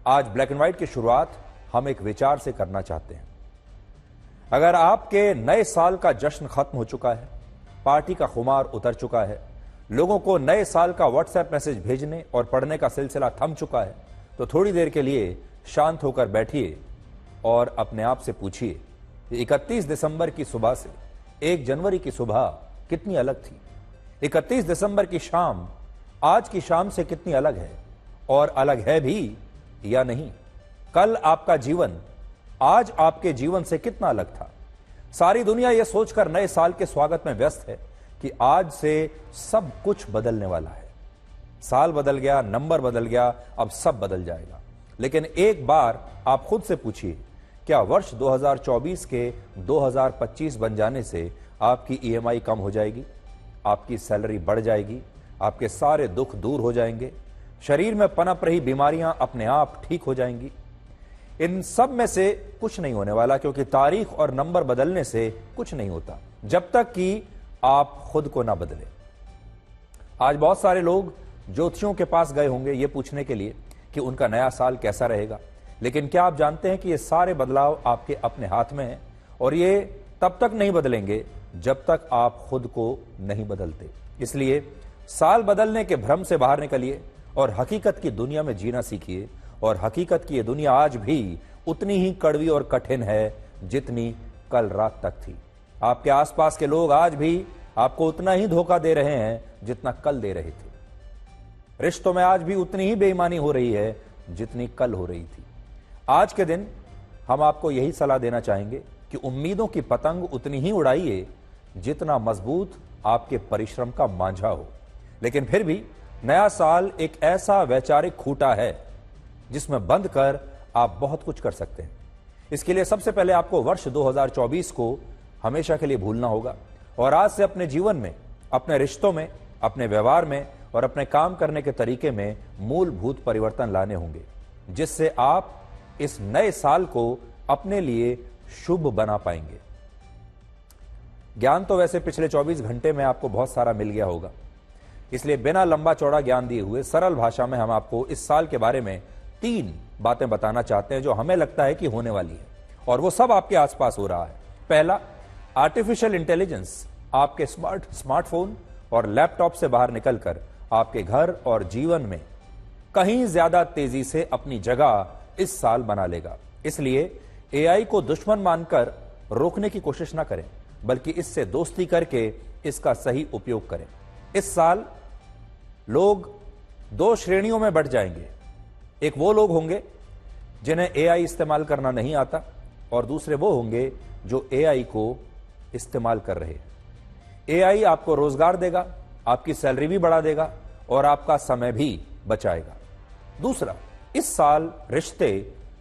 आज black and white की शुरुआत हम एक विचार से करना चाहते हैं। अगर आपके नए साल का जश्न खत्म हो चुका है, पार्टी का खुमार उतर चुका है, लोगों को नए साल का व्हाट्सएप मैसेज भेजने और पढ़ने का सिलसिला थम चुका है, तो थोड़ी देर के लिए शांत होकर बैठिए और अपने आप से पूछिए, 31 दिसंबर की सुबह से 1 जनवरी की सुबह कितनी अलग थी? 31 दिसंबर की शाम आज की शाम से कितनी अलग है, और अलग है भी या नहीं? कल आपका जीवन आज आपके जीवन से कितना अलग था? सारी दुनिया यह सोचकर नए साल के स्वागत में व्यस्त है कि आज से सब कुछ बदलने वाला है। साल बदल गया, नंबर बदल गया, अब सब बदल जाएगा। लेकिन एक बार आप खुद से पूछिए, क्या वर्ष 2024 के 2025 बन जाने से आपकी ईएमआई कम हो जाएगी, आपकी सैलरी बढ़ जाएगी, आपके सारे दुख दूर हो जाएंगे, शरीर में पनप रही बीमारियां अपने आप ठीक हो जाएंगी? इन सब में से कुछ नहीं होने वाला, क्योंकि तारीख और नंबर बदलने से कुछ नहीं होता जब तक कि आप खुद को ना बदले। आज बहुत सारे लोग ज्योतिषियों के पास गए होंगे ये पूछने के लिए कि उनका नया साल कैसा रहेगा, लेकिन क्या आप जानते हैं कि ये सारे बदलाव आपके अपने हाथ में हैं, और ये तब तक नहीं बदलेंगे जब तक आप खुद को नहीं बदलते। इसलिए साल बदलने के भ्रम से बाहर निकलिए और हकीकत की दुनिया में जीना सीखिए। और हकीकत की ये दुनिया आज भी उतनी ही कड़वी और कठिन है जितनी कल रात तक थी। आपके आसपास के लोग आज भी आपको उतना ही धोखा दे रहे हैं जितना कल दे रहे थे। रिश्तों में आज भी उतनी ही बेईमानी हो रही है जितनी कल हो रही थी। आज के दिन हम आपको यही सलाह देना चाहेंगे कि उम्मीदों की पतंग उतनी ही उड़ाइए जितना मजबूत आपके परिश्रम का मांझा हो। लेकिन फिर भी नया साल एक ऐसा वैचारिक खूंटा है जिसमें बंद कर आप बहुत कुछ कर सकते हैं। इसके लिए सबसे पहले आपको वर्ष 2024 को हमेशा के लिए भूलना होगा और आज से अपने जीवन में, अपने रिश्तों में, अपने व्यवहार में और अपने काम करने के तरीके में मूलभूत परिवर्तन लाने होंगे, जिससे आप इस नए साल को अपने लिए शुभ बना पाएंगे। ज्ञान तो वैसे पिछले 24 घंटे में आपको बहुत सारा मिल गया होगा, इसलिए बिना लंबा चौड़ा ज्ञान दिए हुए सरल भाषा में हम आपको इस साल के बारे में 3 बातें बताना चाहते हैं जो हमें लगता है कि होने वाली है, और वो सब आपके आसपास हो रहा है। पहला, आर्टिफिशियल इंटेलिजेंस आपके स्मार्टफोन और लैपटॉप से बाहर निकलकर आपके घर और जीवन में कहीं ज्यादा तेजी से अपनी जगह इस साल बना लेगा। इसलिए एआई को दुश्मन मानकर रोकने की कोशिश ना करें, बल्कि इससे दोस्ती करके इसका सही उपयोग करें। इस साल लोग 2 श्रेणियों में बंट जाएंगे। एक वो लोग होंगे जिन्हें एआई इस्तेमाल करना नहीं आता, और दूसरे वो होंगे जो एआई को इस्तेमाल कर रहे हैं। एआई आपको रोजगार देगा, आपकी सैलरी भी बढ़ा देगा और आपका समय भी बचाएगा। दूसरा, इस साल रिश्ते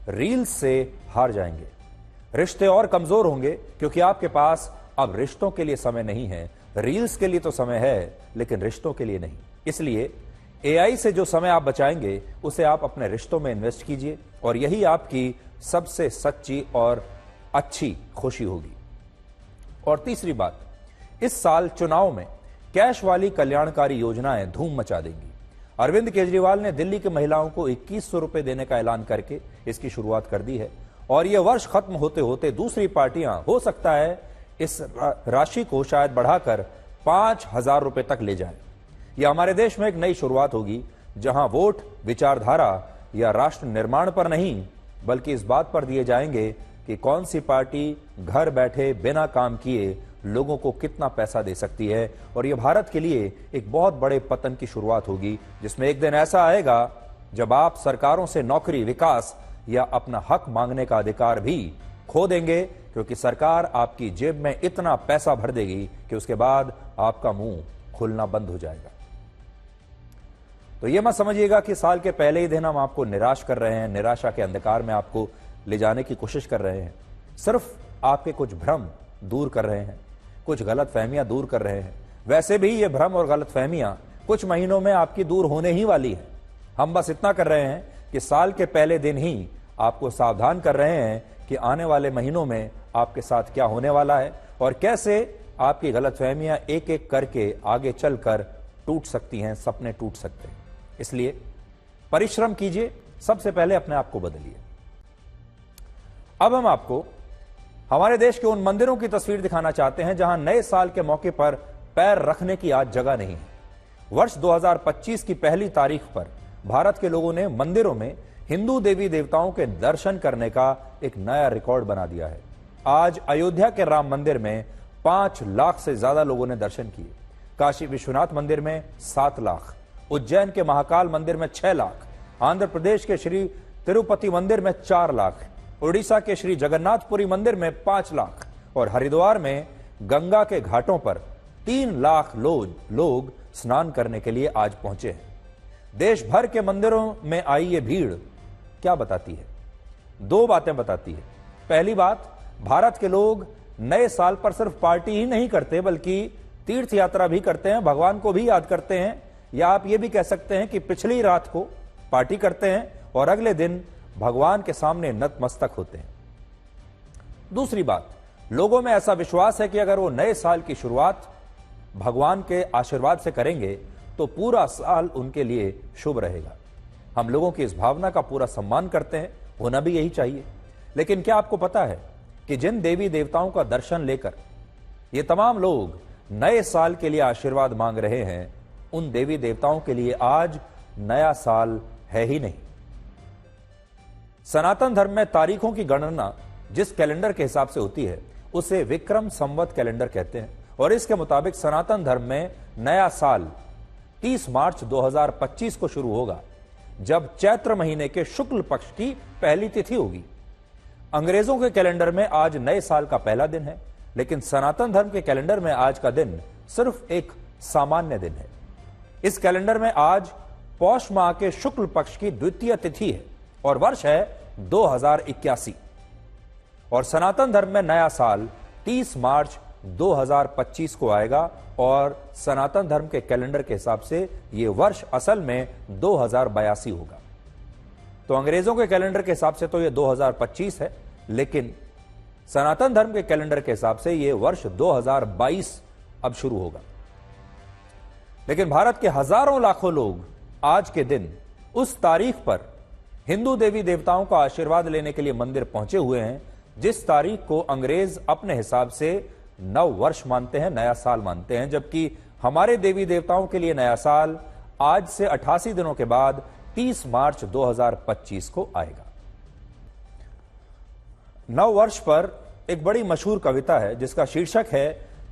रील्स से हार जाएंगे। रिश्ते और कमजोर होंगे क्योंकि आपके पास अब रिश्तों के लिए समय नहीं है। रील्स के लिए तो समय है, लेकिन रिश्तों के लिए नहीं। इसलिए एआई से जो समय आप बचाएंगे उसे आप अपने रिश्तों में इन्वेस्ट कीजिए, और यही आपकी सबसे सच्ची और अच्छी खुशी होगी। और तीसरी बात, इस साल चुनाव में कैश वाली कल्याणकारी योजनाएं धूम मचा देंगी। अरविंद केजरीवाल ने दिल्ली की महिलाओं को 2100 रुपए देने का ऐलान करके इसकी शुरुआत कर दी है, और यह वर्ष खत्म होते होते दूसरी पार्टियां हो सकता है इस राशि को शायद बढ़ाकर 5000 रुपए तक ले जाएं। यह हमारे देश में एक नई शुरुआत होगी, जहां वोट विचारधारा या राष्ट्र निर्माण पर नहीं, बल्कि इस बात पर दिए जाएंगे कि कौन सी पार्टी घर बैठे बिना काम किए लोगों को कितना पैसा दे सकती है। और यह भारत के लिए एक बहुत बड़े पतन की शुरुआत होगी, जिसमें एक दिन ऐसा आएगा जब आप सरकारों से नौकरी, विकास या अपना हक मांगने का अधिकार भी खो देंगे, क्योंकि सरकार आपकी जेब में इतना पैसा भर देगी कि उसके बाद आपका मुंह खुलना बंद हो जाएगा। तो यह मत समझिएगा कि साल के पहले ही दिन हम आपको निराश कर रहे हैं, निराशा के अंधकार में आपको ले जाने की कोशिश कर रहे हैं। सिर्फ आपके कुछ भ्रम दूर कर रहे हैं, कुछ गलत फहमियां दूर कर रहे हैं। वैसे भी ये भ्रम और गलत फहमियां कुछ महीनों में आपकी दूर होने ही वाली है। हम बस इतना कर रहे हैं कि साल के पहले दिन ही आपको सावधान कर रहे हैं कि आने वाले महीनों में आपके साथ क्या होने वाला है और कैसे आपकी गलतफहमियां एक एक करके आगे चलकर टूट सकती हैं, सपने टूट सकते हैं। इसलिए परिश्रम कीजिए, सबसे पहले अपने आप को बदलिए। अब हम आपको हमारे देश के उन मंदिरों की तस्वीर दिखाना चाहते हैं जहां नए साल के मौके पर पैर रखने की आज जगह नहीं है। वर्ष 2025 की पहली तारीख पर भारत के लोगों ने मंदिरों में हिंदू देवी देवताओं के दर्शन करने का एक नया रिकॉर्ड बना दिया है। आज अयोध्या के राम मंदिर में 5 लाख से ज्यादा लोगों ने दर्शन किए। काशी विश्वनाथ मंदिर में 7 लाख, उज्जैन के महाकाल मंदिर में 6 लाख, आंध्र प्रदेश के श्री तिरुपति मंदिर में 4 लाख, उड़ीसा के श्री जगन्नाथपुरी मंदिर में 5 लाख और हरिद्वार में गंगा के घाटों पर 3 लाख लोग स्नान करने के लिए आज पहुंचे हैं। देश भर के मंदिरों में आई ये भीड़ क्या बताती है? 2 बातें बताती है। पहली बात, भारत के लोग नए साल पर सिर्फ पार्टी ही नहीं करते बल्कि तीर्थ यात्रा भी करते हैं, भगवान को भी याद करते हैं, या आप ये भी कह सकते हैं कि पिछली रात को पार्टी करते हैं और अगले दिन भगवान के सामने नतमस्तक होते हैं। दूसरी बात, लोगों में ऐसा विश्वास है कि अगर वो नए साल की शुरुआत भगवान के आशीर्वाद से करेंगे तो पूरा साल उनके लिए शुभ रहेगा। हम लोगों की इस भावना का पूरा सम्मान करते हैं, होना भी यही चाहिए। लेकिन क्या आपको पता है कि जिन देवी देवताओं का दर्शन लेकर ये तमाम लोग नए साल के लिए आशीर्वाद मांग रहे हैं, उन देवी देवताओं के लिए आज नया साल है ही नहीं। सनातन धर्म में तारीखों की गणना जिस कैलेंडर के हिसाब से होती है उसे विक्रम संवत कैलेंडर कहते हैं और इसके मुताबिक सनातन धर्म में नया साल 30 मार्च 2025 को शुरू होगा, जब चैत्र महीने के शुक्ल पक्ष की पहली तिथि होगी। अंग्रेजों के कैलेंडर में आज नए साल का पहला दिन है, लेकिन सनातन धर्म के कैलेंडर में आज का दिन सिर्फ एक सामान्य दिन है। इस कैलेंडर में आज पौष माह के शुक्ल पक्ष की द्वितीय तिथि है और वर्ष है 2081 और सनातन धर्म में नया साल 30 मार्च 2025 को आएगा और सनातन धर्म के कैलेंडर के हिसाब से यह वर्ष असल में 2082 होगा। तो अंग्रेजों के कैलेंडर के हिसाब से तो यह 2025 है, लेकिन सनातन धर्म के कैलेंडर के हिसाब से यह वर्ष 2022 अब शुरू होगा। लेकिन भारत के हजारों लाखों लोग आज के दिन उस तारीख पर हिंदू देवी देवताओं का आशीर्वाद लेने के लिए मंदिर पहुंचे हुए हैं जिस तारीख को अंग्रेज अपने हिसाब से नव वर्ष मानते हैं, नया साल मानते हैं, जबकि हमारे देवी देवताओं के लिए नया साल आज से 88 दिनों के बाद 30 मार्च 2025 को आएगा। नव वर्ष पर एक बड़ी मशहूर कविता है जिसका शीर्षक है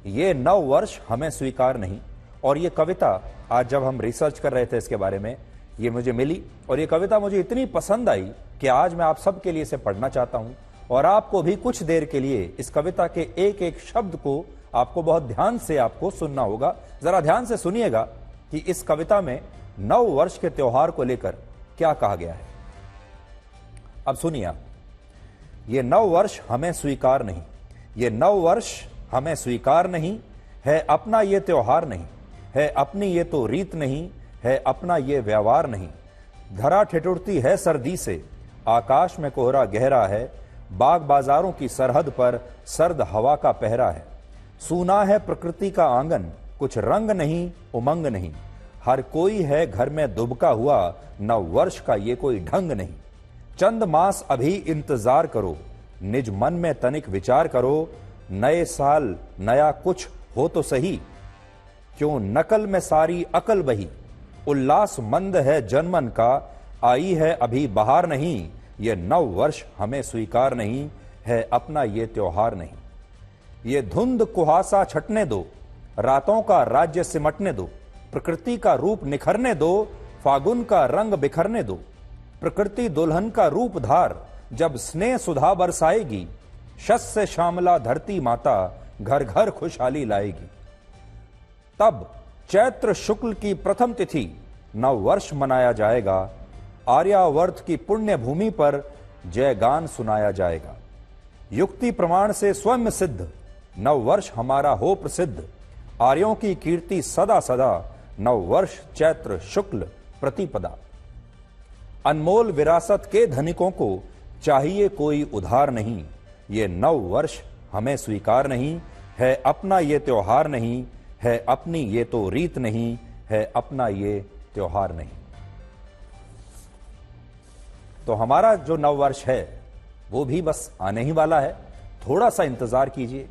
ये नव वर्ष हमें स्वीकार नहीं, और ये कविता आज जब हम रिसर्च कर रहे थे इसके बारे में ये मुझे मिली और ये कविता मुझे इतनी पसंद आई कि आज मैं आप सबके लिए इसे पढ़ना चाहता हूं और आपको भी कुछ देर के लिए इस कविता के एक एक शब्द को आपको बहुत ध्यान से आपको सुनना होगा। जरा ध्यान से सुनिएगा कि इस कविता में नव वर्ष के त्योहार को लेकर क्या कहा गया है। अब सुनिए आप, ये नव वर्ष हमें स्वीकार नहीं, ये नव वर्ष हमें स्वीकार नहीं है, अपना ये त्योहार नहीं है, अपनी ये तो रीत नहीं है, अपना ये व्यवहार नहीं। धरा ठिठुरती है सर्दी से, आकाश में कोहरा गहरा है, बाग बाजारों की सरहद पर सर्द हवा का पहरा है। सूना है प्रकृति का आंगन, कुछ रंग नहीं उमंग नहीं, हर कोई है घर में दुबका हुआ, नव वर्ष का ये कोई ढंग नहीं। चंद मास अभी इंतजार करो, निज मन में तनिक विचार करो, नए साल नया कुछ हो तो सही, क्यों नकल में सारी अकल बही। उल्लास मंद है जनमन का, आई है अभी बहार नहीं, ये नव वर्ष हमें स्वीकार नहीं है, अपना ये त्योहार नहीं। ये धुंध कुहासा छटने दो, रातों का राज्य सिमटने दो, प्रकृति का रूप निखरने दो, फागुन का रंग बिखरने दो। प्रकृति दुल्हन का रूप धार, जब स्नेह सुधा बरसाएगी, शस से श्यामला धरती माता, घर घर खुशहाली लाएगी। तब चैत्र शुक्ल की प्रथम तिथि नव वर्ष मनाया जाएगा, आर्यावर्त की पुण्य भूमि पर जय गान सुनाया जाएगा। युक्ति प्रमाण से स्वयं सिद्ध, नव वर्ष हमारा हो प्रसिद्ध, आर्यों की कीर्ति सदा सदा, नव वर्ष चैत्र शुक्ल प्रतिपदा। अनमोल विरासत के धनिकों को चाहिए कोई उधार नहीं, ये नव वर्ष हमें स्वीकार नहीं है, अपना ये त्योहार नहीं है, अपनी ये तो रीत नहीं है, अपना ये त्योहार नहीं। तो हमारा जो नववर्ष है वो भी बस आने ही वाला है। थोड़ा सा इंतजार कीजिए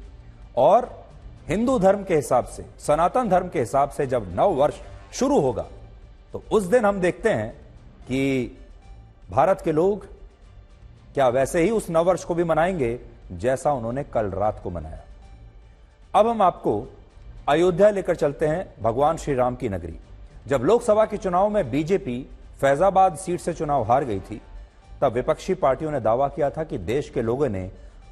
और हिंदू धर्म के हिसाब से, सनातन धर्म के हिसाब से जब नव वर्ष शुरू होगा तो उस दिन हम देखते हैं कि भारत के लोग क्या वैसे ही उस नववर्ष को भी मनाएंगे जैसा उन्होंने कल रात को मनाया। अब हम आपको अयोध्या लेकर चलते हैं, भगवान श्री राम की नगरी। जब लोकसभा के चुनाव में बीजेपी फैजाबाद सीट से चुनाव हार गई थी, तब विपक्षी पार्टियों ने दावा किया था कि देश के लोगों ने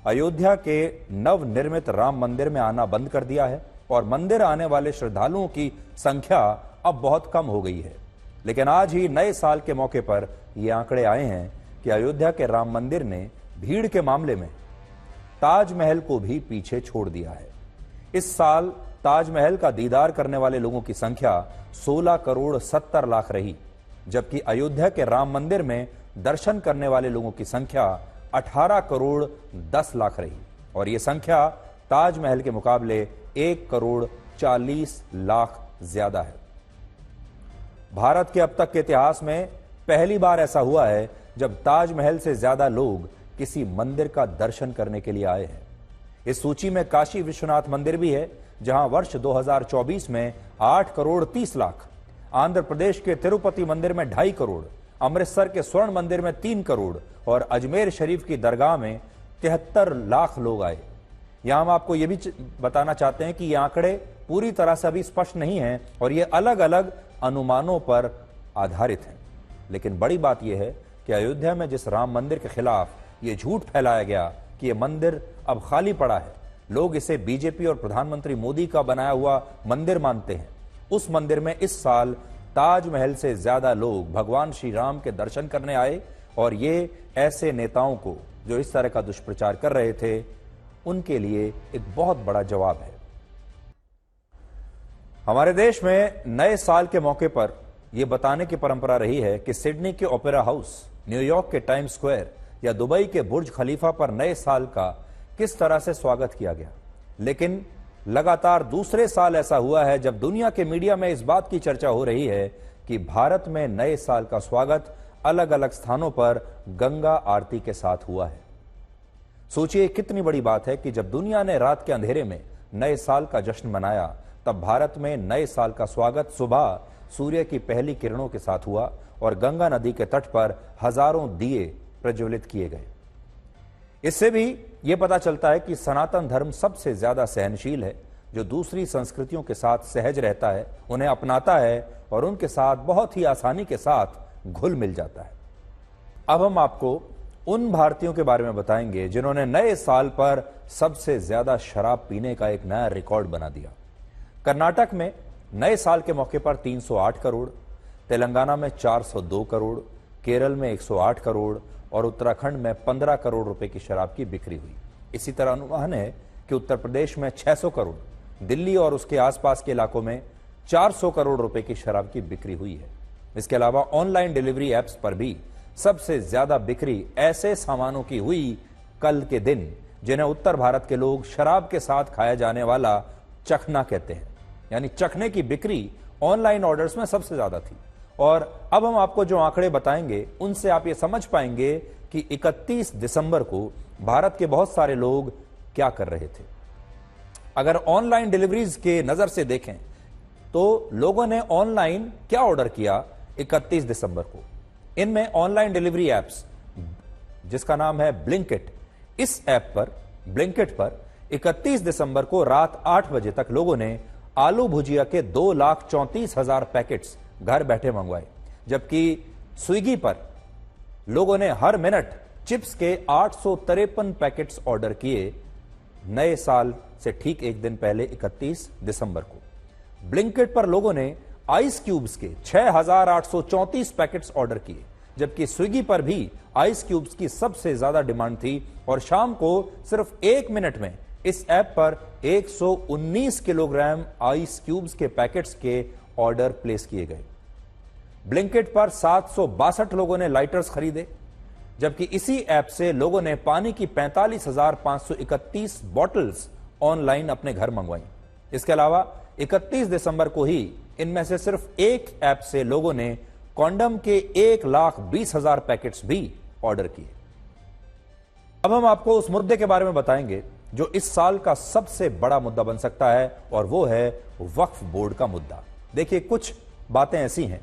अयोध्या के नवनिर्मित राम मंदिर में आना बंद कर दिया है और मंदिर आने वाले श्रद्धालुओं की संख्या अब बहुत कम हो गई है। लेकिन आज ही नए साल के मौके पर ये आंकड़े आए हैं कि अयोध्या के राम मंदिर ने भीड़ के मामले में ताजमहल को भी पीछे छोड़ दिया है। इस साल ताजमहल का दीदार करने वाले लोगों की संख्या 16 करोड़ 70 लाख रही, जबकि अयोध्या के राम मंदिर में दर्शन करने वाले लोगों की संख्या 18 करोड़ 10 लाख रही और यह संख्या ताजमहल के मुकाबले 1 करोड़ 40 लाख ज्यादा है। भारत के अब तक के इतिहास में पहली बार ऐसा हुआ है जब ताजमहल से ज्यादा लोग किसी मंदिर का दर्शन करने के लिए आए हैं। इस सूची में काशी विश्वनाथ मंदिर भी है, जहां वर्ष 2024 में 8 करोड़ 30 लाख, आंध्र प्रदेश के तिरुपति मंदिर में 2.5 करोड़, अमृतसर के स्वर्ण मंदिर में 3 करोड़ और अजमेर शरीफ की दरगाह में 73 लाख लोग आए। यहां हम आपको यह भी बताना चाहते हैं कि ये आंकड़े पूरी तरह से अभी स्पष्ट नहीं हैं और ये अलग अलग अनुमानों पर आधारित हैं। लेकिन बड़ी बात यह है कि अयोध्या में जिस राम मंदिर के खिलाफ ये झूठ फैलाया गया कि यह मंदिर अब खाली पड़ा है, लोग इसे बीजेपी और प्रधानमंत्री मोदी का बनाया हुआ मंदिर मानते हैं, उस मंदिर में इस साल ताजमहल से ज्यादा लोग भगवान श्री राम के दर्शन करने आए और ये ऐसे नेताओं को जो इस तरह का दुष्प्रचार कर रहे थे उनके लिए एक बहुत बड़ा जवाब है। हमारे देश में नए साल के मौके पर यह बताने की परंपरा रही है कि सिडनी के ओपेरा हाउस, न्यूयॉर्क के टाइम स्क्वायर या दुबई के बुर्ज खलीफा पर नए साल का किस तरह से स्वागत किया गया। लेकिन लगातार दूसरे साल ऐसा हुआ है जब दुनिया के मीडिया में इस बात की चर्चा हो रही है कि भारत में नए साल का स्वागत अलग अलग स्थानों पर गंगा आरती के साथ हुआ है। सोचिए कितनी बड़ी बात है कि जब दुनिया ने रात के अंधेरे में नए साल का जश्न मनाया, तब भारत में नए साल का स्वागत सुबह सूर्य की पहली किरणों के साथ हुआ और गंगा नदी के तट पर हजारों दिए प्रज्वलित किए गए। इससे भी यह पता चलता है कि सनातन धर्म सबसे ज्यादा सहनशील है, जो दूसरी संस्कृतियों के साथ सहज रहता है, उन्हें अपनाता है और उनके साथ बहुत ही आसानी के साथ घुल मिल जाता है। अब हम आपको उन भारतीयों के बारे में बताएंगे जिन्होंने नए साल पर सबसे ज्यादा शराब पीने का एक नया रिकॉर्ड बना दिया। कर्नाटक में नए साल के मौके पर 308 करोड़, तेलंगाना में 402 करोड़, केरल में 108 करोड़ और उत्तराखंड में 15 करोड़ रुपए की शराब की बिक्री हुई। इसी तरह अनुमान है कि उत्तर प्रदेश में 600 करोड़, दिल्ली और उसके आसपास के इलाकों में 400 करोड़ रुपए की शराब की बिक्री हुई है। इसके अलावा ऑनलाइन डिलीवरी एप्स पर भी सबसे ज्यादा बिक्री ऐसे सामानों की हुई कल के दिन, जिन्हें उत्तर भारत के लोग शराब के साथ खाया जाने वाला चखना कहते हैं। यानी चखने की बिक्री ऑनलाइन ऑर्डर्स में सबसे ज्यादा थी। और अब हम आपको जो आंकड़े बताएंगे उनसे आप ये समझ पाएंगे कि 31 दिसंबर को भारत के बहुत सारे लोग क्या कर रहे थे। अगर ऑनलाइन डिलीवरीज के नजर से देखें तो लोगों ने ऑनलाइन क्या ऑर्डर किया 31 दिसंबर को। इनमें ऑनलाइन डिलीवरी एप्स जिसका नाम है ब्लिंकिट, इस ऐप पर ब्लिंकिट पर 31 दिसंबर को रात 8 बजे तक लोगों ने आलू भुजिया के 2,34,000 पैकेट्स घर बैठे मंगवाए, जबकि स्विगी पर लोगों ने हर मिनट चिप्स के 853 पैकेट्स ऑर्डर किए नए साल से ठीक एक दिन पहले 31 दिसंबर को। ब्लिंकिट पर लोगों ने आइस क्यूब्स के 6,834 पैकेट्स ऑर्डर किए, जबकि स्विगी पर भी आइस क्यूब्स की सबसे ज्यादा डिमांड थी और शाम को सिर्फ 1 मिनट में इस ऐप पर 119 किलोग्राम आइस क्यूब्स के पैकेट्स के ऑर्डर प्लेस किए गए। ब्लिंकिट पर 762 लोगों ने लाइटर्स खरीदे, जबकि इसी ऐप से लोगों ने पानी की 45,531 बॉटल्स ऑनलाइन अपने घर मंगवाई। इसके अलावा 31 दिसंबर को ही इनमें से सिर्फ एक ऐप से लोगों ने कॉन्डम के 1,20,000 पैकेट्स भी ऑर्डर की है। अब हम आपको उस मुद्दे के बारे में बताएंगे जो इस साल का सबसे बड़ा मुद्दा बन सकता है, और वो है वक्फ बोर्ड का मुद्दा। देखिए, कुछ बातें ऐसी हैं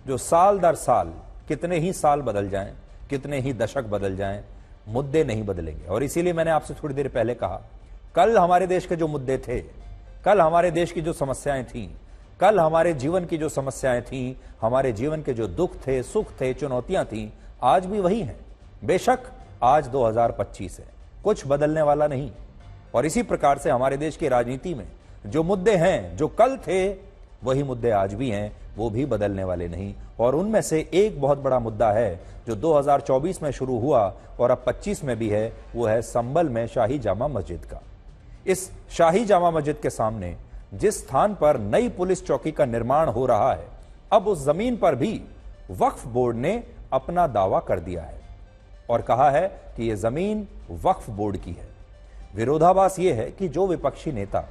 जो साल दर साल, कितने ही साल बदल जाएं, कितने ही दशक बदल जाएं, मुद्दे नहीं बदलेंगे। और इसीलिए मैंने आपसे थोड़ी देर पहले कहा, कल हमारे देश के जो मुद्दे थे, कल हमारे देश की जो समस्याएं थीं, कल हमारे जीवन की जो समस्याएं थीं, हमारे जीवन के जो दुख थे, सुख थे, चुनौतियां थीं, आज भी वही हैं। बेशक आज 2025 है, कुछ बदलने वाला नहीं। और इसी प्रकार से हमारे देश की राजनीति में जो मुद्दे हैं, जो कल थे वही मुद्दे आज भी हैं, वो भी बदलने वाले नहीं। और उनमें से एक बहुत बड़ा मुद्दा है जो 2024 में शुरू हुआ और अब 25 में भी है, वो है संभल में शाही जामा मस्जिद का। इस शाही जामा मस्जिद के सामने जिस स्थान पर नई पुलिस चौकी का निर्माण हो रहा है, अब उस जमीन पर भी वक्फ बोर्ड ने अपना दावा कर दिया है और कहा है कि यह जमीन वक्फ बोर्ड की है। विरोधाभास यह है कि जो विपक्षी नेता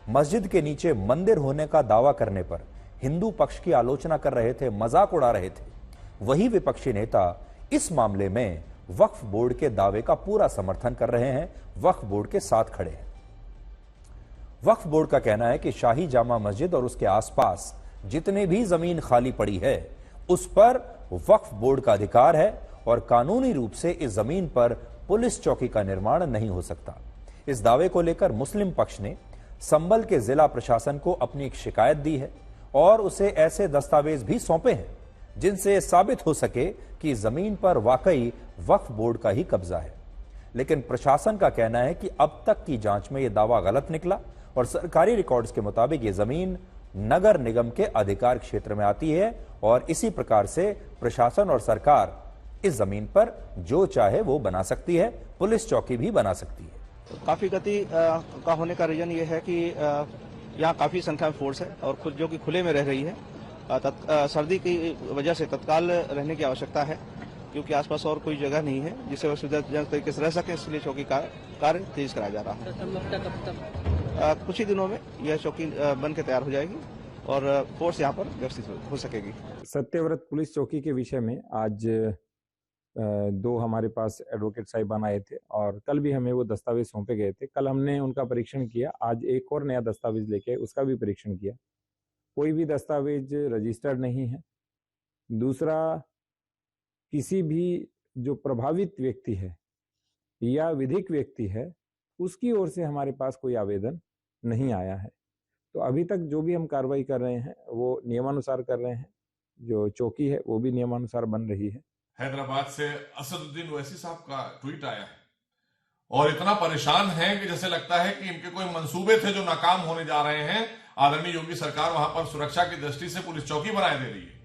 मस्जिद के नीचे मंदिर होने का दावा करने पर हिंदू पक्ष की आलोचना कर रहे थे, मजाक उड़ा रहे थे, वही विपक्षी नेता इस मामले में वक्फ बोर्ड के दावे का पूरा समर्थन कर रहे हैं, वक्फ बोर्ड के साथ खड़े हैं। वक्फ बोर्ड का कहना है कि शाही जामा मस्जिद और उसके आसपास जितने भी जमीन खाली पड़ी है, उस पर वक्फ बोर्ड का अधिकार है और कानूनी रूप से इस जमीन पर पुलिस चौकी का निर्माण नहीं हो सकता। इस दावे को लेकर मुस्लिम पक्ष ने संभल के जिला प्रशासन को अपनी एक शिकायत दी है और उसे ऐसे दस्तावेज भी सौंपे हैं जिनसे साबित हो सके कि जमीन पर वाकई वक्फ बोर्ड का ही कब्जा है। लेकिन प्रशासन का कहना है कि अब तक की जांच में यह दावा गलत निकला और सरकारी रिकॉर्ड्स के मुताबिक यह जमीन नगर निगम के अधिकार क्षेत्र में आती है और इसी प्रकार से प्रशासन और सरकार इस जमीन पर जो चाहे वो बना सकती है, पुलिस चौकी भी बना सकती है। काफी गति का होने का रीजन ये है कि यहाँ काफी संख्या में फोर्स है और खुद जो कि खुले में रह रही है। सर्दी की वजह से तत्काल रहने की आवश्यकता है क्योंकि आसपास और कोई जगह नहीं है जिससे वह सुविधाजनक तरीके से रह सके, इसलिए चौकी का कार्य तेज कराया जा रहा है। कुछ ही दिनों में यह चौकी बन के तैयार हो जाएगी और फोर्स यहाँ पर व्यवस्थित हो सकेगी। सत्यव्रत पुलिस चौकी के विषय में आज दो हमारे पास एडवोकेट साहिबान आए थे और कल भी हमें वो दस्तावेज सौंपे गए थे। कल हमने उनका परीक्षण किया, आज एक और नया दस्तावेज लेके उसका भी परीक्षण किया। कोई भी दस्तावेज रजिस्टर्ड नहीं है। दूसरा, किसी भी जो प्रभावित व्यक्ति है या विधिक व्यक्ति है उसकी ओर से हमारे पास कोई आवेदन नहीं आया है। तो अभी तक जो भी हम कार्रवाई कर रहे हैं वो नियमानुसार कर रहे हैं। जो चौकी है वो भी नियमानुसार बन रही है। हैदराबाद से असदुद्दीन ओवैसी साहब का ट्वीट आया है और इतना परेशान है कि जैसे लगता है कि इनके कोई मंसूबे थे जो नाकाम होने जा रहे हैं। आदरणीय योगी सरकार वहां पर सुरक्षा की दृष्टि से पुलिस चौकी बनाए दे रही है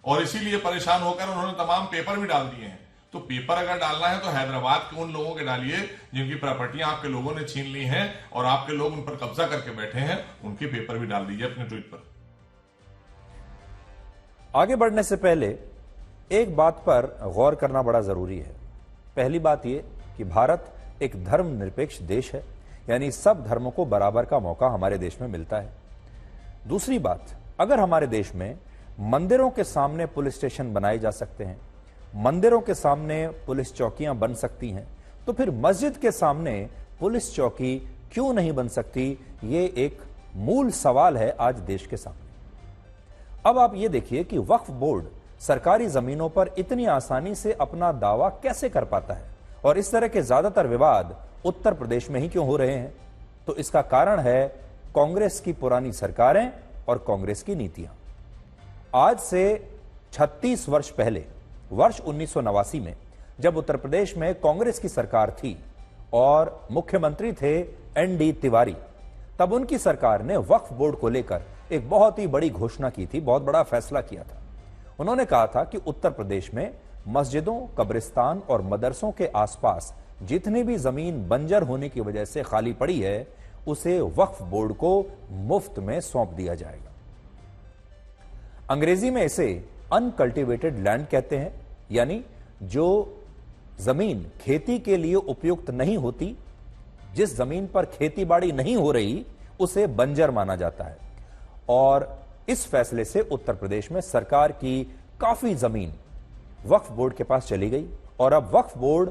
और इसीलिए परेशान होकर उन्होंने तमाम पेपर भी डाल दिए हैं। तो पेपर अगर डालना है तो हैदराबाद के उन लोगों के डालिए जिनकी प्रॉपर्टियां आपके लोगों ने छीन ली हैं और आपके लोग उन पर कब्जा करके बैठे हैं, उनके पेपर भी डाल दीजिए अपने ट्वीट पर। आगे बढ़ने से पहले एक बात पर गौर करना बड़ा जरूरी है। पहली बात यह कि भारत एक धर्मनिरपेक्ष देश है, यानी सब धर्मों को बराबर का मौका हमारे देश में मिलता है। दूसरी बात, अगर हमारे देश में मंदिरों के सामने पुलिस स्टेशन बनाए जा सकते हैं, मंदिरों के सामने पुलिस चौकियां बन सकती हैं, तो फिर मस्जिद के सामने पुलिस चौकी क्यों नहीं बन सकती? ये एक मूल सवाल है आज देश के सामने। अब आप ये देखिए कि वक्फ बोर्ड सरकारी जमीनों पर इतनी आसानी से अपना दावा कैसे कर पाता है और इस तरह के ज्यादातर विवाद उत्तर प्रदेश में ही क्यों हो रहे हैं? तो इसका कारण है कांग्रेस की पुरानी सरकारें और कांग्रेस की नीतियां। आज से 36 वर्ष पहले, वर्ष 1989 में, जब उत्तर प्रदेश में कांग्रेस की सरकार थी और मुख्यमंत्री थे एनडी तिवारी, तब उनकी सरकार ने वक्फ बोर्ड को लेकर एक बहुत ही बड़ी घोषणा की थी, बहुत बड़ा फैसला किया था। उन्होंने कहा था कि उत्तर प्रदेश में मस्जिदों, कब्रिस्तान और मदरसों के आसपास जितनी भी जमीन बंजर होने की वजह से खाली पड़ी है, उसे वक्फ बोर्ड को मुफ्त में सौंप दिया जाएगा। अंग्रेजी में इसे अनकल्टिवेटेड लैंड कहते हैं, यानी जो जमीन खेती के लिए उपयुक्त नहीं होती, जिस जमीन पर खेती बाड़ी नहीं हो रही, उसे बंजर माना जाता है। और इस फैसले से उत्तर प्रदेश में सरकार की काफी जमीन वक्फ बोर्ड के पास चली गई और अब वक्फ बोर्ड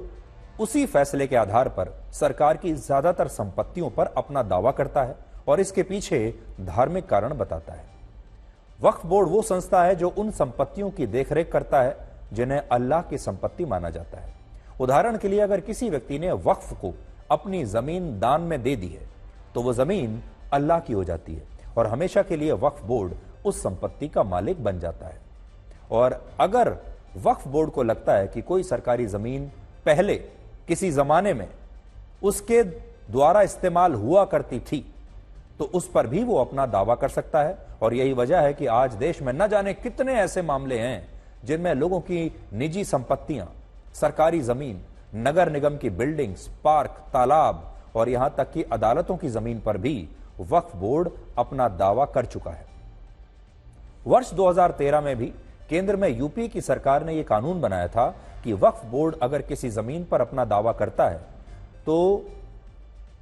उसी फैसले के आधार पर सरकार की ज्यादातर संपत्तियों पर अपना दावा करता है और इसके पीछे धार्मिक कारण बताता है। वक्फ बोर्ड वो संस्था है जो उन संपत्तियों की देखरेख करता है जिन्हें अल्लाह की संपत्ति माना जाता है। उदाहरण के लिए अगर किसी व्यक्ति ने वक्फ को अपनी जमीन दान में दे दी है तो वो जमीन अल्लाह की हो जाती है और हमेशा के लिए वक्फ बोर्ड उस संपत्ति का मालिक बन जाता है। और अगर वक्फ बोर्ड को लगता है कि कोई सरकारी जमीन पहले किसी जमाने में उसके द्वारा इस्तेमाल हुआ करती थी तो उस पर भी वो अपना दावा कर सकता है। और यही वजह है कि आज देश में न जाने कितने ऐसे मामले हैं जिनमें लोगों की निजी संपत्तियां, सरकारी जमीन, नगर निगम की बिल्डिंग्स, पार्क, तालाब और यहां तक कि अदालतों की जमीन पर भी वक्फ बोर्ड अपना दावा कर चुका है। वर्ष 2013 में भी केंद्र में यूपी की सरकार ने यह कानून बनाया था कि वक्फ बोर्ड अगर किसी जमीन पर अपना दावा करता है तो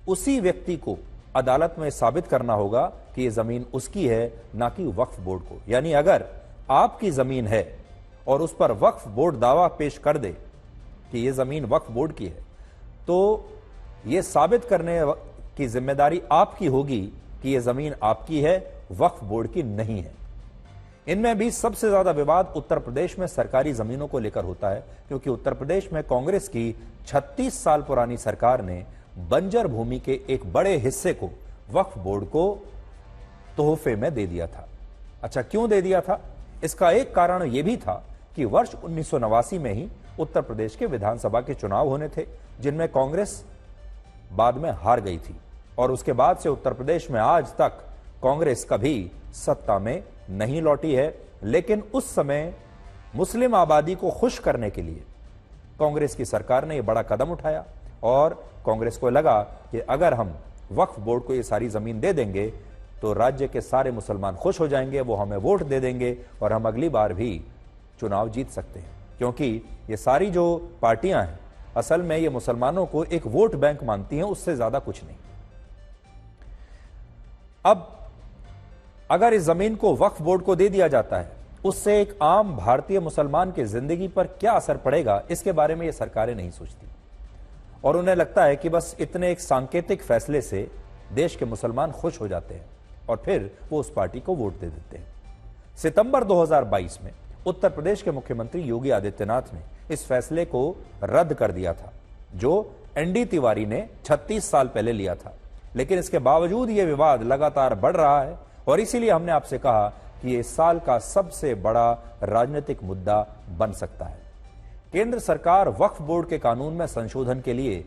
उसी व्यक्ति को अदालत में साबित करना होगा कि यह जमीन उसकी है, ना कि वक्फ बोर्ड को। यानी अगर आपकी जमीन है और उस पर वक्फ बोर्ड दावा पेश कर दे कि यह जमीन वक्फ बोर्ड की है तो यह साबित करने की जिम्मेदारी आपकी होगी कि यह जमीन आपकी है, वक्फ बोर्ड की नहीं है। इनमें भी सबसे ज्यादा विवाद उत्तर प्रदेश में सरकारी जमीनों को लेकर होता है, क्योंकि उत्तर प्रदेश में कांग्रेस की 36 साल पुरानी सरकार ने बंजर भूमि के एक बड़े हिस्से को वक्फ बोर्ड को तोहफे में दे दिया था। अच्छा, क्यों दे दिया था? इसका एक कारण यह भी था कि वर्ष 1989 में ही उत्तर प्रदेश के विधानसभा के चुनाव होने थे जिनमें कांग्रेस बाद में हार गई थी और उसके बाद से उत्तर प्रदेश में आज तक कांग्रेस कभी सत्ता में नहीं लौटी है। लेकिन उस समय मुस्लिम आबादी को खुश करने के लिए कांग्रेस की सरकार ने यह बड़ा कदम उठाया और कांग्रेस को लगा कि अगर हम वक्फ बोर्ड को ये सारी जमीन दे देंगे तो राज्य के सारे मुसलमान खुश हो जाएंगे, वो हमें वोट दे देंगे और हम अगली बार भी चुनाव जीत सकते हैं। क्योंकि ये सारी जो पार्टियां हैं असल में ये मुसलमानों को एक वोट बैंक मानती हैं, उससे ज्यादा कुछ नहीं। अब अगर इस जमीन को वक्फ बोर्ड को दे दिया जाता है उससे एक आम भारतीय मुसलमान की जिंदगी पर क्या असर पड़ेगा, इसके बारे में ये सरकारें नहीं सोचती और उन्हें लगता है कि बस इतने एक सांकेतिक फैसले से देश के मुसलमान खुश हो जाते हैं और फिर वो उस पार्टी को वोट दे देते हैं। सितंबर 2022 में उत्तर प्रदेश के मुख्यमंत्री योगी आदित्यनाथ ने इस फैसले को रद्द कर दिया था जो एनडी तिवारी ने 36 साल पहले लिया था। लेकिन इसके बावजूद यह विवाद लगातार बढ़ रहा है और इसीलिए हमने आपसे कहा कि यह इस साल का सबसे बड़ा राजनीतिक मुद्दा बन सकता है। केंद्र सरकार वक्फ बोर्ड के कानून में संशोधन के लिए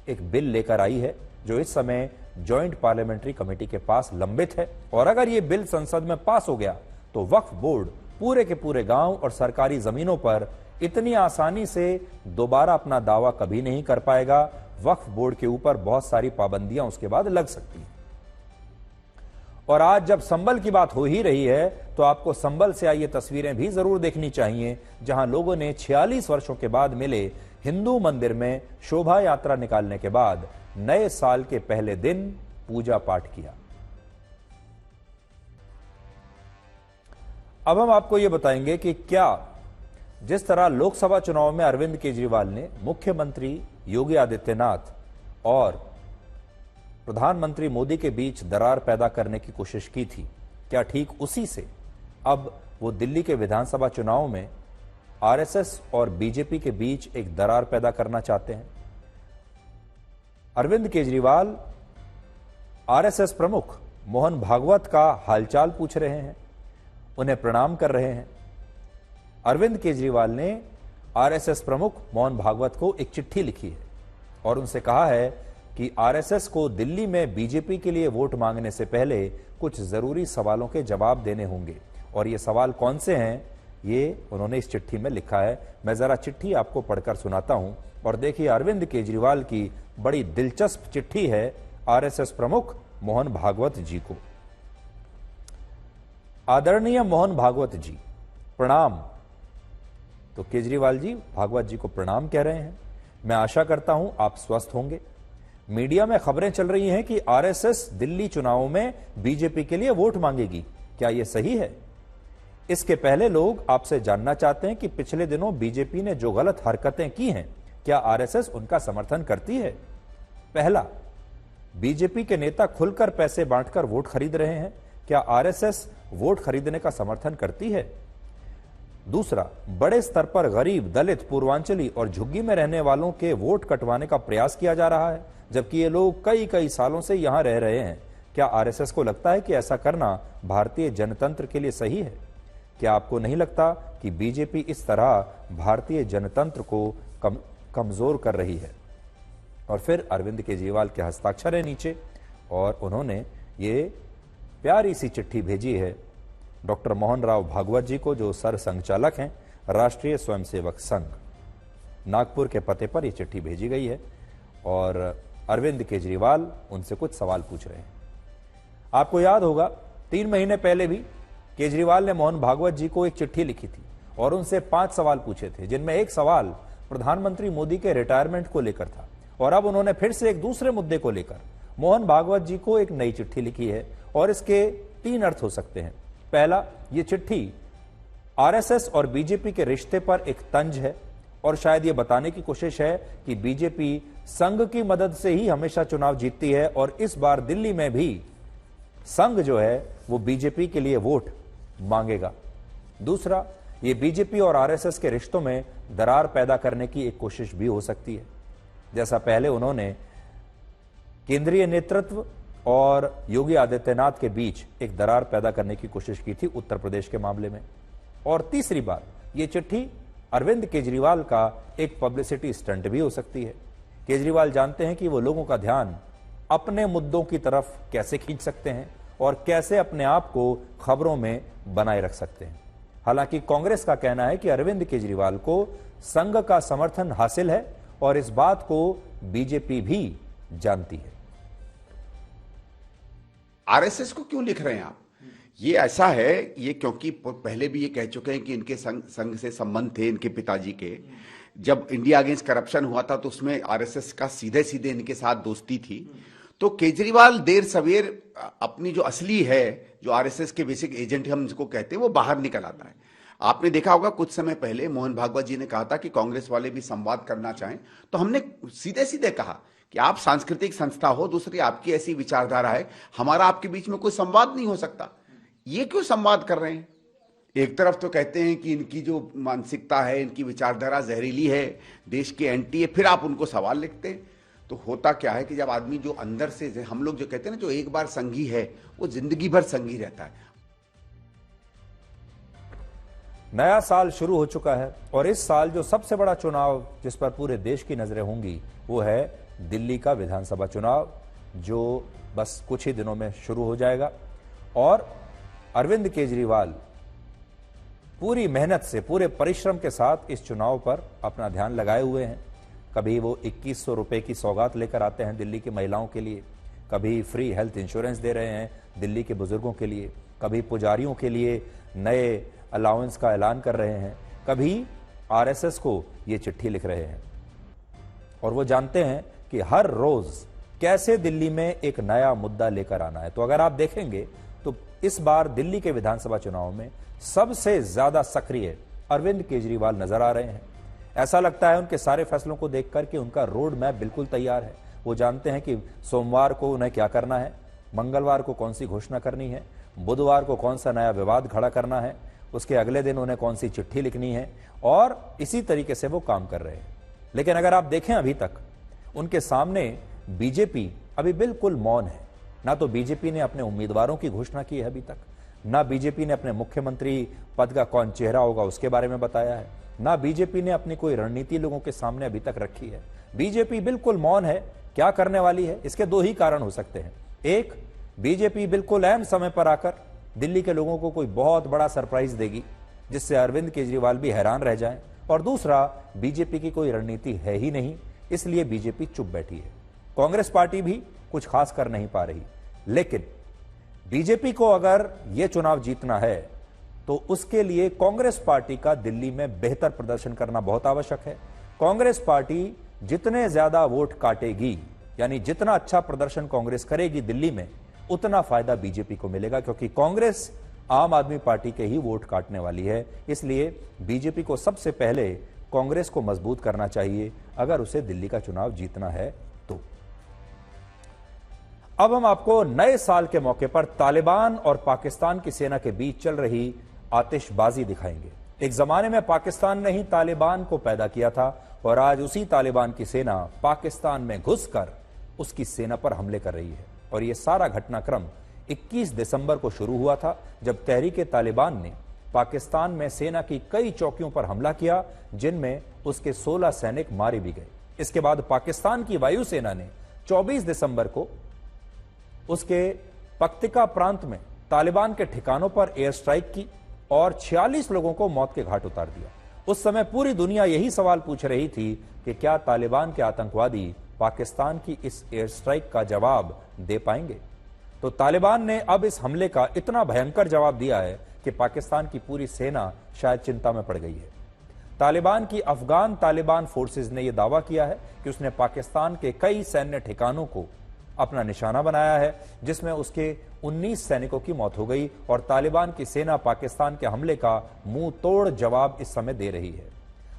एक बिल लेकर आई है जो इस समय जॉइंट पार्लियामेंट्री कमेटी के पास लंबित है और अगर यह बिल संसद में पास हो गया तो वक्फ बोर्ड पूरे के पूरे गांव और सरकारी जमीनों पर इतनी आसानी से दोबारा अपना दावा कभी नहीं कर पाएगा। वक्फ बोर्ड के ऊपर बहुत सारी पाबंदियां उसके बाद लग सकती हैं। और आज जब संबल की बात हो ही रही है तो आपको संबल से आई ये तस्वीरें भी जरूर देखनी चाहिए जहां लोगों ने 46 वर्षों के बाद मिले हिंदू मंदिर में शोभा यात्रा निकालने के बाद नए साल के पहले दिन पूजा पाठ किया। अब हम आपको यह बताएंगे कि क्या जिस तरह लोकसभा चुनाव में अरविंद केजरीवाल ने मुख्यमंत्री योगी आदित्यनाथ और प्रधानमंत्री मोदी के बीच दरार पैदा करने की कोशिश की थी, क्या ठीक उसी से अब वो दिल्ली के विधानसभा चुनाव में आरएसएस और बीजेपी के बीच एक दरार पैदा करना चाहते हैं? अरविंद केजरीवाल आरएसएस प्रमुख मोहन भागवत का हालचाल पूछ रहे हैं, उन्हें प्रणाम कर रहे हैं। अरविंद केजरीवाल ने आरएसएस प्रमुख मोहन भागवत को एक चिट्ठी लिखी है और उनसे कहा है कि आरएसएस को दिल्ली में बीजेपी के लिए वोट मांगने से पहले कुछ जरूरी सवालों के जवाब देने होंगे और ये सवाल कौन से हैं ये उन्होंने इस चिट्ठी में लिखा है। मैं जरा चिट्ठी आपको पढ़कर सुनाता हूं और देखिए अरविंद केजरीवाल की बड़ी दिलचस्प चिट्ठी है आरएसएस प्रमुख मोहन भागवत जी को। आदरणीय मोहन भागवत जी, प्रणाम। तो केजरीवाल जी भागवत जी को प्रणाम कह रहे हैं। मैं आशा करता हूं आप स्वस्थ होंगे। मीडिया में खबरें चल रही हैं कि आरएसएस दिल्ली चुनावों में बीजेपी के लिए वोट मांगेगी, क्या यह सही है? इसके पहले लोग आपसे जानना चाहते हैं कि पिछले दिनों बीजेपी ने जो गलत हरकतें की हैं, क्या आरएसएस उनका समर्थन करती है? पहला, बीजेपी के नेता खुलकर पैसे बांटकर वोट खरीद रहे हैं, क्या आरएसएस वोट खरीदने का समर्थन करती है? दूसरा, बड़े स्तर पर गरीब, दलित, पूर्वांचली और झुग्गी में रहने वालों के वोट कटवाने का प्रयास किया जा रहा है, जबकि ये लोग कई सालों से यहां रह रहे हैं। क्या आरएसएस को लगता है कि ऐसा करना भारतीय जनतंत्र के लिए सही है? क्या आपको नहीं लगता कि बीजेपी इस तरह भारतीय जनतंत्र को कमजोर कर रही है? और फिर अरविंद केजरीवाल के हस्ताक्षर है नीचे और उन्होंने ये प्यारी सी चिट्ठी भेजी है डॉक्टर मोहन राव भागवत जी को, जो सर संचालक हैं राष्ट्रीय स्वयंसेवक संघ। नागपुर के पते पर यह चिट्ठी भेजी गई है और अरविंद केजरीवाल उनसे कुछ सवाल पूछ रहे हैं। आपको याद होगा 3 महीने पहले भी केजरीवाल ने मोहन भागवत जी को एक चिट्ठी लिखी थी और उनसे 5 सवाल पूछे थे, जिनमें एक सवाल प्रधानमंत्री मोदी के रिटायरमेंट को लेकर था। और अब उन्होंने फिर से एक दूसरे मुद्दे को लेकर मोहन भागवत जी को एक नई चिट्ठी लिखी है और इसके 3 अर्थ हो सकते हैं। पहला, ये चिट्ठी आरएसएस और बीजेपी के रिश्ते पर एक तंज है और शायद ये बताने की कोशिश है कि बीजेपी संघ की मदद से ही हमेशा चुनाव जीतती है और इस बार दिल्ली में भी संघ जो है वो बीजेपी के लिए वोट मांगेगा। दूसरा, ये बीजेपी और आरएसएस के रिश्तों में दरार पैदा करने की एक कोशिश भी हो सकती है, जैसा पहले उन्होंने केंद्रीय नेतृत्व और योगी आदित्यनाथ के बीच एक दरार पैदा करने की कोशिश की थी उत्तर प्रदेश के मामले में। और तीसरी बात, ये चिट्ठी अरविंद केजरीवाल का एक पब्लिसिटी स्टंट भी हो सकती है। केजरीवाल जानते हैं कि वो लोगों का ध्यान अपने मुद्दों की तरफ कैसे खींच सकते हैं और कैसे अपने आप को खबरों में बनाए रख सकते हैं। हालांकि कांग्रेस का कहना है कि अरविंद केजरीवाल को संघ का समर्थन हासिल है और इस बात को बीजेपी भी जानती है। आरएसएस को क्यों लिख रहे हैं आप? ये ऐसा है, ये क्योंकि पहले भी ये कह चुके हैं कि इनके संघ से संबंध थे इनके पिताजी के। जब इंडिया अगेंस्ट करप्शन हुआ था तो उसमें आरएसएस का सीधे सीधे इनके साथ दोस्ती थी। तो केजरीवाल देर सवेर अपनी जो असली है, जो आरएसएस के बेसिक एजेंट हम जिसको कहते हैं, वो बाहर निकल आता है। आपने देखा होगा कुछ समय पहले मोहन भागवत जी ने कहा था कि कांग्रेस वाले भी संवाद करना चाहें, तो हमने सीधे सीधे कहा कि आप सांस्कृतिक संस्था हो, दूसरी आपकी ऐसी विचारधारा है, हमारा आपके बीच में कोई संवाद नहीं हो सकता। ये क्यों संवाद कर रहे हैं? एक तरफ तो कहते हैं कि इनकी जो मानसिकता है, इनकी विचारधारा जहरीली है, देश के एंटी है, फिर आप उनको सवाल लिखते हैं। तो होता क्या है कि जब आदमी जो अंदर से, हम लोग जो कहते हैं ना, जो एक बार संघी है वो जिंदगी भर संघी रहता है। नया साल शुरू हो चुका है और इस साल जो सबसे बड़ा चुनाव जिस पर पूरे देश की नजरें होंगी वो है दिल्ली का विधानसभा चुनाव, जो बस कुछ ही दिनों में शुरू हो जाएगा। और अरविंद केजरीवाल पूरी मेहनत से, पूरे परिश्रम के साथ इस चुनाव पर अपना ध्यान लगाए हुए हैं। कभी वो 2100 रुपए की सौगात लेकर आते हैं दिल्ली की महिलाओं के लिए, कभी फ्री हेल्थ इंश्योरेंस दे रहे हैं दिल्ली के बुजुर्गों के लिए, कभी पुजारियों के लिए नए अलाउंस का ऐलान कर रहे हैं, कभी आरएसएस को ये चिट्ठी लिख रहे हैं। और वो जानते हैं कि हर रोज कैसे दिल्ली में एक नया मुद्दा लेकर आना है। तो अगर आप देखेंगे तो इस बार दिल्ली के विधानसभा चुनाव में सबसे ज्यादा सक्रिय अरविंद केजरीवाल नजर आ रहे हैं। ऐसा लगता है उनके सारे फैसलों को देखकर कि उनका रोड मैप बिल्कुल तैयार है। वो जानते हैं कि सोमवार को उन्हें क्या करना है, मंगलवार को कौन सी घोषणा करनी है, बुधवार को कौन सा नया विवाद खड़ा करना है, उसके अगले दिन उन्हें कौन सी चिट्ठी लिखनी है, और इसी तरीके से वो काम कर रहे हैं। लेकिन अगर आप देखें अभी तक उनके सामने बीजेपी अभी बिल्कुल मौन है। ना तो बीजेपी ने अपने उम्मीदवारों की घोषणा की है अभी तक, ना बीजेपी ने अपने मुख्यमंत्री पद का कौन चेहरा होगा उसके बारे में बताया है, ना बीजेपी ने अपनी कोई रणनीति लोगों के सामने अभी तक रखी है। बीजेपी बिल्कुल मौन है। क्या करने वाली है, इसके 2 ही कारण हो सकते हैं। एक, बीजेपी बिल्कुल अहम समय पर आकर दिल्ली के लोगों को कोई बहुत बड़ा सरप्राइज देगी जिससे अरविंद केजरीवाल भी हैरान रह जाएं। और दूसरा, बीजेपी की कोई रणनीति है ही नहीं, इसलिए बीजेपी चुप बैठी है। कांग्रेस पार्टी भी कुछ खास कर नहीं पा रही। लेकिन बीजेपी को अगर यह चुनाव जीतना है तो उसके लिए कांग्रेस पार्टी का दिल्ली में बेहतर प्रदर्शन करना बहुत आवश्यक है। कांग्रेस पार्टी जितने ज्यादा वोट काटेगी, यानी जितना अच्छा प्रदर्शन कांग्रेस करेगी दिल्ली में, उतना फायदा बीजेपी को मिलेगा, क्योंकि कांग्रेस आम आदमी पार्टी के ही वोट काटने वाली है। इसलिए बीजेपी को सबसे पहले कांग्रेस को मजबूत करना चाहिए अगर उसे दिल्ली का चुनाव जीतना है तो। अब हम आपको नए साल के मौके पर तालिबान और पाकिस्तान की सेना के बीच चल रही आतिशबाजी दिखाएंगे। एक जमाने में पाकिस्तान ने ही तालिबान को पैदा किया था और आज उसी तालिबान की सेना पाकिस्तान में घुसकर उसकी सेना पर हमले कर रही है। और यह सारा घटनाक्रम 21 दिसंबर को शुरू हुआ था, जब तहरीक तालिबान ने पाकिस्तान में सेना की कई चौकियों पर हमला किया, जिनमें उसके 16 सैनिक मारे भी गए। इसके बाद पाकिस्तान की वायुसेना ने 24 दिसंबर को उसके पक्तिका प्रांत में तालिबान के ठिकानों पर एयर स्ट्राइक की और 46 लोगों को मौत के घाट उतार दिया। उस समय पूरी दुनिया यही सवाल पूछ रही थी कि क्या तालिबान के आतंकवादी पाकिस्तान की इस एयर स्ट्राइक का जवाब दे पाएंगे। तो तालिबान ने अब इस हमले का इतना भयंकर जवाब दिया है कि पाकिस्तान की पूरी सेना शायद चिंता में पड़ गई है। तालिबान की अफगान तालिबान फोर्सेस ने यह दावा किया है कि उसने पाकिस्तान के कई सैन्य ठिकानों को अपना निशाना बनाया है, जिसमें उसके 19 सैनिकों की मौत हो गई और तालिबान की सेना पाकिस्तान के हमले का मुंह तोड़ जवाब इस समय दे रही है।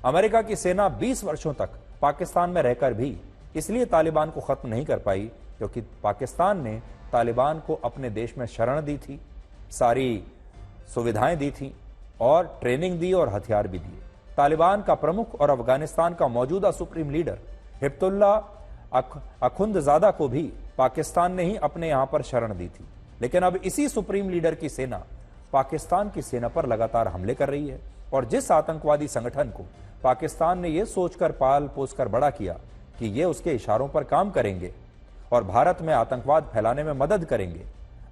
अमेरिका की सेना 20 वर्षों तक पाकिस्तान में रहकर भी इसलिए तालिबान को खत्म नहीं कर पाई क्योंकि पाकिस्तान ने तालिबान को अपने देश में शरण दी थी, सारी सुविधाएं दी थी और ट्रेनिंग दी और हथियार भी दिए। तालिबान का प्रमुख और अफगानिस्तान का मौजूदा सुप्रीम लीडर हिब्तुल्ला अखुंदजादा को भी पाकिस्तान ने ही अपने यहां पर शरण दी थी। लेकिन अब इसी सुप्रीम लीडर की सेना पाकिस्तान की सेना पर लगातार हमले कर रही है और जिस आतंकवादी संगठन को पाकिस्तान ने यह सोचकर पाल पोस कर बड़ा किया कि ये उसके इशारों पर काम करेंगे और भारत में आतंकवाद फैलाने में मदद करेंगे,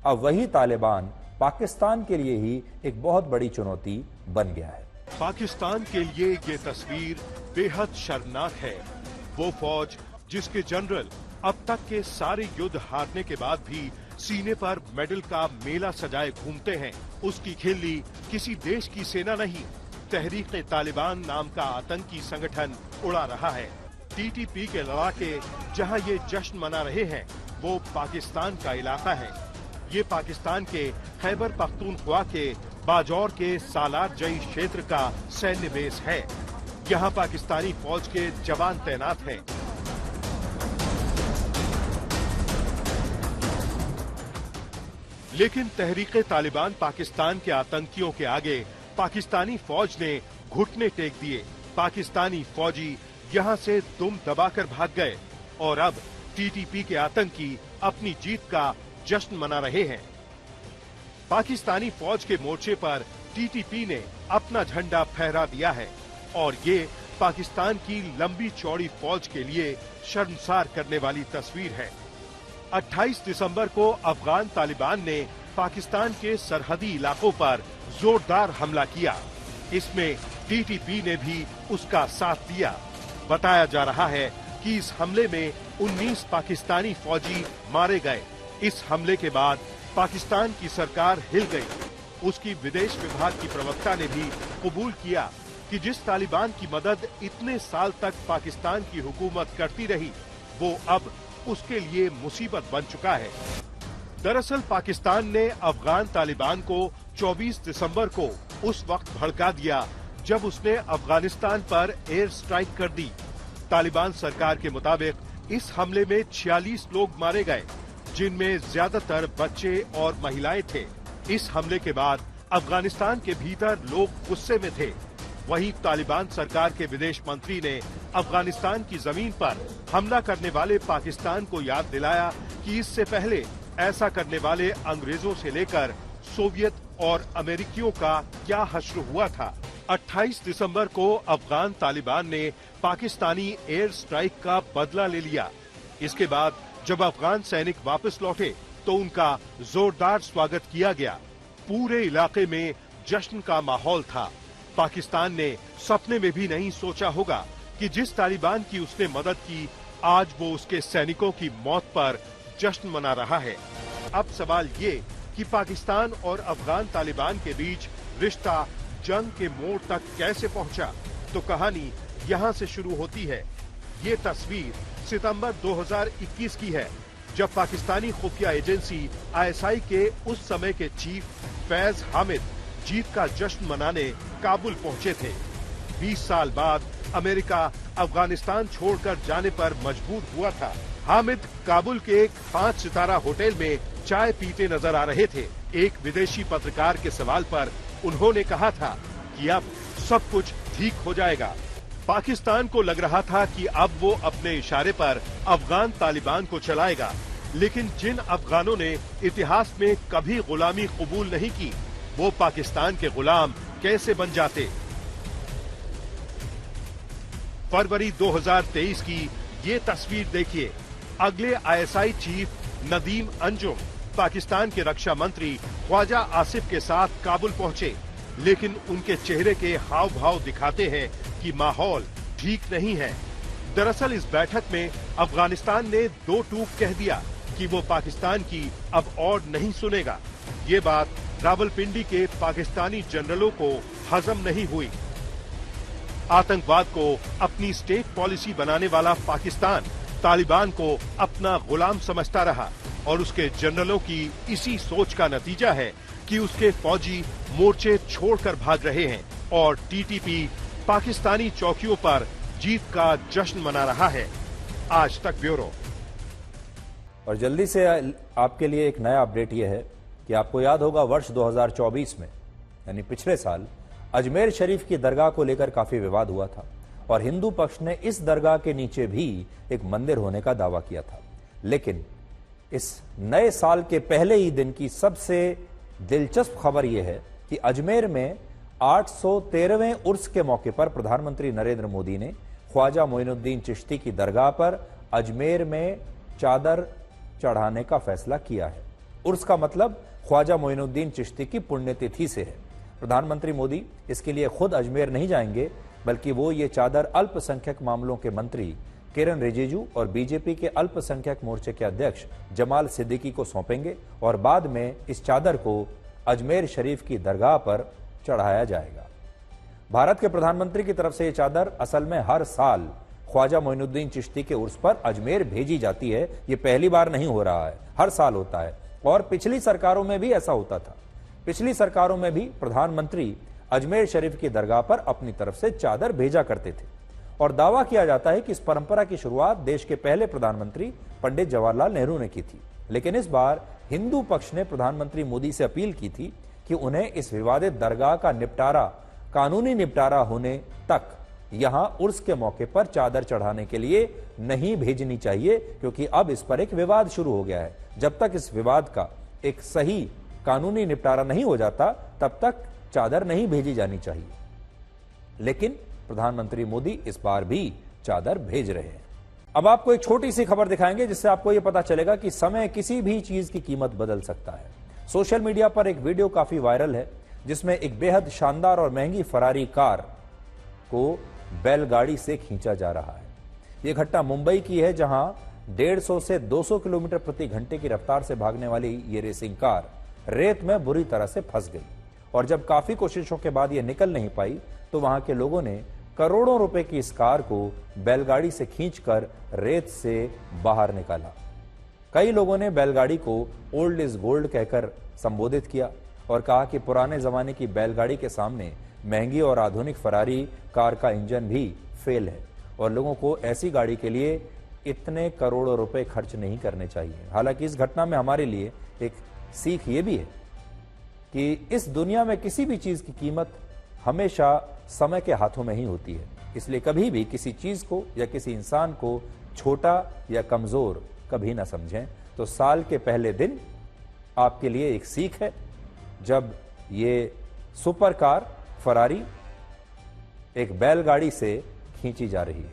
अब वही तालिबान पाकिस्तान के लिए ही एक बहुत बड़ी चुनौती बन गया है। पाकिस्तान के लिए ये तस्वीर बेहद शर्मनाक है। वो फौज जिसके जनरल अब तक के सारे युद्ध हारने के बाद भी सीने पर मेडल का मेला सजाए घूमते हैं, उसकी खिल्ली किसी देश की सेना नहीं, तहरीक तालिबान नाम का आतंकी संगठन उड़ा रहा है। टीटीपी के लड़ाके जहां ये जश्न मना रहे हैं, वो पाकिस्तान का इलाका है। ये पाकिस्तान के खैबर पख्तूनख्वा के बाजौर के सालार जई क्षेत्र का सैन्य बेस है। यहाँ पाकिस्तानी फौज के जवान तैनात हैं। लेकिन तहरीक तालिबान पाकिस्तान के आतंकियों के आगे पाकिस्तानी फौज ने घुटने टेक दिए। पाकिस्तानी फौजी यहाँ से दुम दबाकर भाग गए और अब टीटीपी के आतंकी अपनी जीत का जश्न मना रहे हैं। पाकिस्तानी फौज के मोर्चे पर टीटीपी ने अपना झंडा फहरा दिया है और ये पाकिस्तान की लंबी चौड़ी फौज के लिए शर्मसार करने वाली तस्वीर है। 28 दिसंबर को अफगान तालिबान ने पाकिस्तान के सरहदी इलाकों पर जोरदार हमला किया। इसमें टीटीपी ने भी उसका साथ दिया। बताया जा रहा है कि इस हमले में 19 पाकिस्तानी फौजी मारे गए। इस हमले के बाद पाकिस्तान की सरकार हिल गई। उसकी विदेश विभाग की प्रवक्ता ने भी कबूल किया कि जिस तालिबान की मदद इतने साल तक पाकिस्तान की हुकूमत करती रही, वो अब उसके लिए मुसीबत बन चुका है। दरअसल पाकिस्तान ने अफगान तालिबान को 24 दिसंबर को उस वक्त भड़का दिया जब उसने अफगानिस्तान पर एयर स्ट्राइक कर दी। तालिबान सरकार के मुताबिक इस हमले में 46 लोग मारे गए, जिनमें ज्यादातर बच्चे और महिलाएं थे। इस हमले के बाद अफगानिस्तान के भीतर लोग गुस्से में थे। वहीं तालिबान सरकार के विदेश मंत्री ने अफगानिस्तान की जमीन पर हमला करने वाले पाकिस्तान को याद दिलाया कि इससे पहले ऐसा करने वाले अंग्रेजों से लेकर सोवियत और अमेरिकियों का क्या हश्र हुआ था। 28 दिसंबर को अफगान तालिबान ने पाकिस्तानी एयर स्ट्राइक का बदला ले लिया। इसके बाद जब अफगान सैनिक वापस लौटे तो उनका जोरदार स्वागत किया गया। पूरे इलाके में जश्न का माहौल था। पाकिस्तान ने सपने में भी नहीं सोचा होगा कि जिस तालिबान की उसने मदद की, आज वो उसके सैनिकों की मौत पर जश्न मना रहा है। अब सवाल ये कि पाकिस्तान और अफगान तालिबान के बीच रिश्ता जंग के मोड़ तक कैसे पहुंचा, तो कहानी यहाँ से शुरू होती है। ये तस्वीर सितंबर 2021 की है, जब पाकिस्तानी खुफिया एजेंसी आईएसआई के उस समय के चीफ फैज हामिद जीत का जश्न मनाने काबुल पहुंचे थे। 20 साल बाद अमेरिका अफगानिस्तान छोड़कर जाने पर मजबूर हुआ था। हामिद काबुल के एक 5 सितारा होटल में चाय पीते नजर आ रहे थे। एक विदेशी पत्रकार के सवाल पर उन्होंने कहा था कि अब सब कुछ ठीक हो जाएगा। पाकिस्तान को लग रहा था कि अब वो अपने इशारे पर अफगान तालिबान को चलाएगा, लेकिन जिन अफगानों ने इतिहास में कभी गुलामी कबूल नहीं की, वो पाकिस्तान के गुलाम कैसे बन जाते। फरवरी 2023 की ये तस्वीर देखिए। अगले आईएसआई चीफ नदीम अंजुम पाकिस्तान के रक्षा मंत्री ख्वाजा आसिफ के साथ काबुल पहुंचे, लेकिन उनके चेहरे के हाव भाव दिखाते हैं कि माहौल ठीक नहीं है। दरअसल इस बैठक में अफगानिस्तान ने 2 टूक कह दिया कि वो पाकिस्तान की अब और नहीं सुनेगा। ये बात रावलपिंडी के पाकिस्तानी जनरलों को हजम नहीं हुई। आतंकवाद को अपनी स्टेट पॉलिसी बनाने वाला पाकिस्तान तालिबान को अपना गुलाम समझता रहा और उसके जनरलों की इसी सोच का नतीजा है कि उसके फौजी मोर्चे छोड़कर भाग रहे हैं और टीटीपी पाकिस्तानी चौकियों पर जीत का जश्न मना रहा है। आज तक ब्यूरो। और जल्दी से आपके लिए एक नया अपडेट यह है कि आपको याद होगा वर्ष 2024 में यानी पिछले साल अजमेर शरीफ की दरगाह को लेकर काफी विवाद हुआ था और हिंदू पक्ष ने इस दरगाह के नीचे भी एक मंदिर होने का दावा किया था। लेकिन इस नए साल के पहले ही दिन की सबसे दिलचस्प खबर यह है कि अजमेर में 813वें उर्स के मौके पर प्रधानमंत्री नरेंद्र मोदी ने ख्वाजा मोइनुद्दीन चिश्ती की दरगाह पर अजमेर में चादर चढ़ाने का फैसला किया है। उर्स का मतलब ख्वाजा मोइनुद्दीन चिश्ती की पुण्यतिथि से है। प्रधानमंत्री मोदी इसके लिए खुद अजमेर नहीं जाएंगे, बल्कि वो ये चादर अल्पसंख्यक मामलों के मंत्री किरण रिजिजू और बीजेपी के अल्पसंख्यक मोर्चे के अध्यक्ष जमाल सिद्दीकी को सौंपेंगे और बाद में इस चादर को अजमेर शरीफ की दरगाह पर चढ़ाया जाएगा। भारत के प्रधानमंत्री की तरफ से यह चादर असल में हर साल ख्वाजा मोइनुद्दीन चिश्ती के उर्स पर अजमेर भेजी जाती है। यह पहली बार नहीं हो रहा है, हर साल होता है और पिछली सरकारों में भी ऐसा होता था। पिछली सरकारों में भी प्रधानमंत्री अजमेर शरीफ की दरगाह पर अपनी तरफ से चादर भेजा करते थे और दावा किया जाता है कि इस परंपरा की शुरुआत देश के पहले प्रधानमंत्री पंडित जवाहरलाल नेहरू ने की थी। लेकिन इस बार हिंदू पक्ष ने प्रधानमंत्री मोदी से अपील की थी कि उन्हें इस विवादित दरगाह का निपटारा, कानूनी निपटारा होने तक यहां उर्स के मौके पर चादर चढ़ाने के लिए नहीं भेजनी चाहिए, क्योंकि अब इस पर एक विवाद शुरू हो गया है। जब तक इस विवाद का एक सही कानूनी निपटारा नहीं हो जाता, तब तक चादर नहीं भेजी जानी चाहिए। लेकिन प्रधानमंत्री मोदी इस बार भी चादर भेज रहे हैं। अब आपको एक छोटी सी खबर दिखाएंगे जिससे आपको यह पता चलेगा कि समय किसी भी चीज की कीमत बदल सकता है। सोशल मीडिया पर एक वीडियो काफी वायरल है जिसमें एक बेहद शानदार और महंगी फरारी कार को बैलगाड़ी से खींचा जा रहा है। यह घटना मुंबई की है, जहां 150 से 200 किलोमीटर प्रति घंटे की रफ्तार से भागने वाली ये रेसिंग कार रेत में बुरी तरह से फंस गई और जब काफी कोशिशों के बाद यह निकल नहीं पाई तो वहां के लोगों ने करोड़ों रुपए की इस कार को बैलगाड़ी से खींचकर रेत से बाहर निकाला। कई लोगों ने बैलगाड़ी को ओल्ड इज गोल्ड कहकर संबोधित किया और कहा कि पुराने जमाने की बैलगाड़ी के सामने महंगी और आधुनिक फरारी कार का इंजन भी फेल है और लोगों को ऐसी गाड़ी के लिए इतने करोड़ों रुपए खर्च नहीं करने चाहिए। हालांकि इस घटना में हमारे लिए एक सीख ये भी है कि इस दुनिया में किसी भी चीज की कीमत हमेशा समय के हाथों में ही होती है। इसलिए कभी भी किसी चीज को या किसी इंसान को छोटा या कमजोर कभी ना समझें। तो साल के पहले दिन आपके लिए एक सीख है, जब ये सुपर कार फरारी एक बैलगाड़ी से खींची जा रही है।